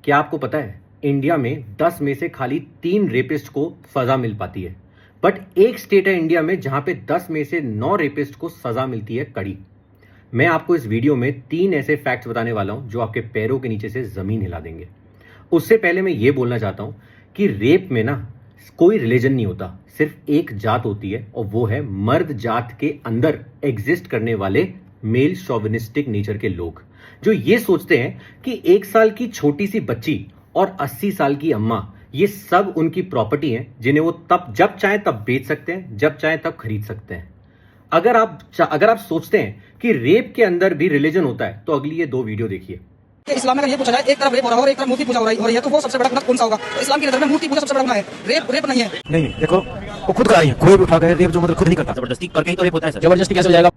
क्या आपको पता है इंडिया में 10 में से खाली 3 रेपिस्ट को सजा मिल पाती है। बट एक स्टेट है इंडिया में जहां पे 10 में से 9 रेपिस्ट को सजा मिलती है कड़ी। मैं आपको इस वीडियो में 3 ऐसे फैक्ट्स बताने वाला हूं जो आपके पैरों के नीचे से जमीन हिला देंगे। उससे पहले मैं ये बोलना चाहता हूं कि रेप में ना कोई रिलीजन नहीं होता, सिर्फ एक जात होती है और वो है मर्द जात के अंदर एग्जिस्ट करने वाले मेल शोविनिस्टिक नेचर के लोग, जो ये सोचते हैं कि 1 साल की छोटी सी बच्ची और 80 साल की अम्मा ये सब उनकी प्रॉपर्टी है जिन्हें वो तब जब चाहे तब बेच सकते हैं, जब चाहे तब खरीद सकते हैं। अगर आप सोचते हैं कि रेप के अंदर भी रिलीजन होता है तो अगली ये 2 वीडियो देखिए। इस्लाम में अगर ये पूछा जाए एक तरफ रेप हो रहा है और एक तरफ मूर्ति पूजा हो रही है तो वो सबसे बड़ा गुनाह कौन सा होगा? तो इस्लाम की नजर में मूर्ति पूजा सबसे बड़ा गुनाह है, रेप नहीं है। नहीं देखो वो खुद करा रही है, कोई भी उठा कर रेप जो मतलब खुद नहीं करता, जबरदस्ती करके ही तो रेप होता है सर। जबरदस्ती कैसे हो जाएगा?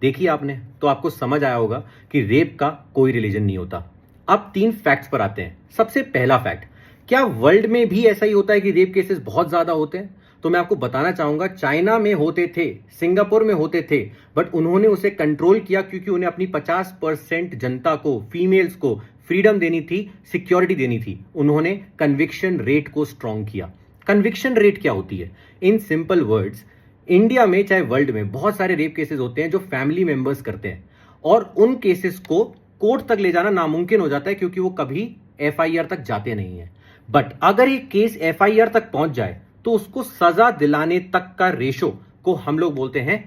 देखिए आपने तो आपको समझ आया होगा कि रेप का कोई रिलीजन नहीं होता। अब 3 फैक्ट्स पर आते हैं। सबसे पहला फैक्ट, क्या वर्ल्ड में भी ऐसा ही होता है कि रेप केसेस बहुत ज्यादा होते हैं? तो मैं आपको बताना चाहूंगा, चाइना में होते थे, सिंगापुर में होते थे, बट उन्होंने उसे कंट्रोल किया क्योंकि उन्हें अपनी 50% जनता को, फीमेल्स को फ्रीडम देनी थी, सिक्योरिटी देनी थी। उन्होंने कन्विक्शन रेट को स्ट्रांग किया। कन्विक्शन रेट क्या होती है? इन सिंपल वर्ड्स, इंडिया में चाहे वर्ल्ड में बहुत सारे रेप केसेस होते हैं जो फैमिली मेंबर्स करते हैं और उन केसेस को कोर्ट तक ले जाना नामुमकिन हो जाता है क्योंकि वो कभी एफआईआर तक जाते नहीं है। बट अगर ये केस एफआईआर तक पहुंच जाए तो उसको सजा दिलाने तक का रेशो को हम लोग बोलते हैं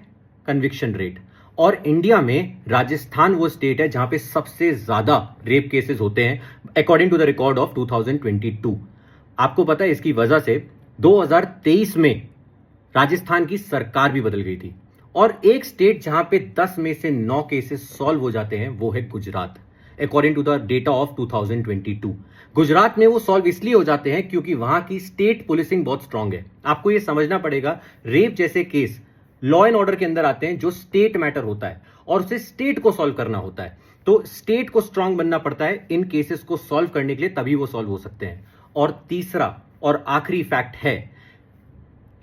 कन्विक्शन रेट। और इंडिया में राजस्थान वो स्टेट है जहां पे सबसे ज्यादा रेप केसेस होते हैं according to the record of 2022। आपको पता है इसकी वजह से 2023 में राजस्थान की सरकार भी बदल गई थी और एक स्टेट जहां पे 10 में से 9 केसेस सॉल्व हो जाते हैं वो है Gujarat, according to the data of 2022। Gujarat में वो सॉल्व इसलिए हो जाते हैं क्योंकि वहां की स्टेट पुलिसिंग बहुत स्ट्रांग है। आपको ये समझना पड़ेगा, रेप जैसे केस लॉ एंड ऑर्डर के अंदर आते हैं जो स्टेट मैटर होता है और उसे स्टेट को सॉल्व करना होता है। तो स्टेट को स्ट्रांग बनना पड़ता है इन केसेस को सॉल्व करने के लिए, तभी वो सॉल्व हो सकते हैं। और तीसरा और आखिरी फैक्ट है,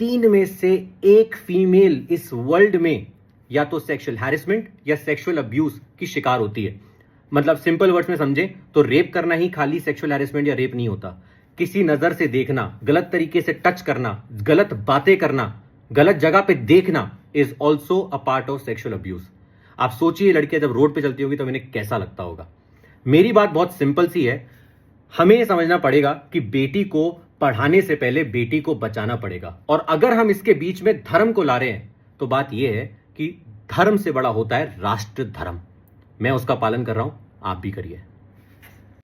3 में से 1 फीमेल इस वर्ल्ड में या तो सेक्सुअल हैरेसमेंट या सेक्सुअल अब्यूज की शिकार होती है। मतलब सिंपल वर्ड्स में समझे तो रेप करना ही खाली सेक्सुअल हैरेसमेंट या रेप नहीं होता। किसी नजर से देखना, गलत तरीके से टच करना, गलत बातें करना, गलत जगह पे देखना is also a part of sexual abuse. आप सोचिए लड़कियां जब रोड पे चलती होगी तो इन्हें कैसा लगता होगा। मेरी बात बहुत सिंपल सी है, हमें यह समझना पड़ेगा कि बेटी को पढ़ाने से पहले बेटी को बचाना पड़ेगा। और अगर हम इसके बीच में धर्म को ला रहे हैं तो बात यह है कि धर्म से बड़ा होता है राष्ट्र धर्म। मैं उसका पालन कर रहा हूं, आप भी करिए।